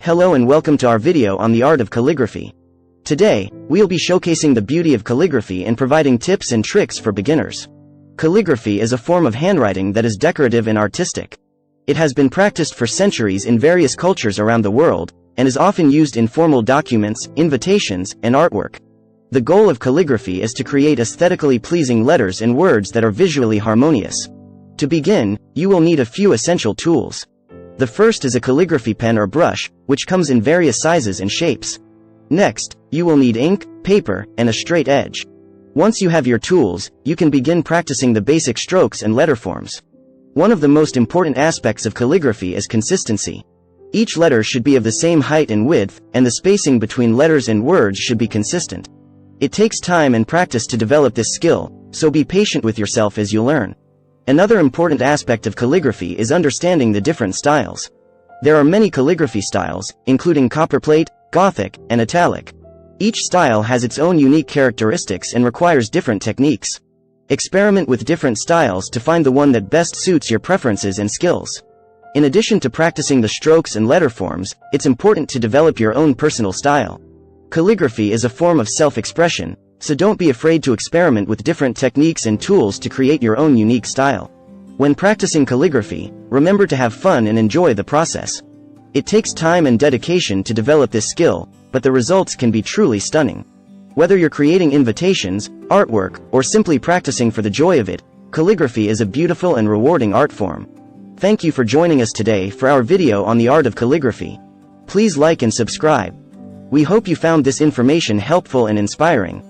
Hello and welcome to our video on the art of calligraphy. Today, we'll be showcasing the beauty of calligraphy and providing tips and tricks for beginners. Calligraphy is a form of handwriting that is decorative and artistic. It has been practiced for centuries in various cultures around the world, and is often used in formal documents, invitations, and artwork. The goal of calligraphy is to create aesthetically pleasing letters and words that are visually harmonious. To begin, you will need a few essential tools. The first is a calligraphy pen or brush, which comes in various sizes and shapes. Next, you will need ink, paper, and a straight edge. Once you have your tools, you can begin practicing the basic strokes and letter forms. One of the most important aspects of calligraphy is consistency. Each letter should be of the same height and width, and the spacing between letters and words should be consistent. It takes time and practice to develop this skill, so be patient with yourself as you learn. Another important aspect of calligraphy is understanding the different styles. There are many calligraphy styles, including copperplate, Gothic, and italic. Each style has its own unique characteristics and requires different techniques. Experiment with different styles to find the one that best suits your preferences and skills. In addition to practicing the strokes and letter forms, it's important to develop your own personal style. Calligraphy is a form of self-expression, so don't be afraid to experiment with different techniques and tools to create your own unique style. When practicing calligraphy, remember to have fun and enjoy the process. It takes time and dedication to develop this skill, but the results can be truly stunning. Whether you're creating invitations, artwork, or simply practicing for the joy of it, calligraphy is a beautiful and rewarding art form. Thank you for joining us today for our video on the art of calligraphy. Please like and subscribe. We hope you found this information helpful and inspiring.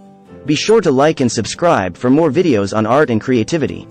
Be sure to like and subscribe for more videos on art and creativity.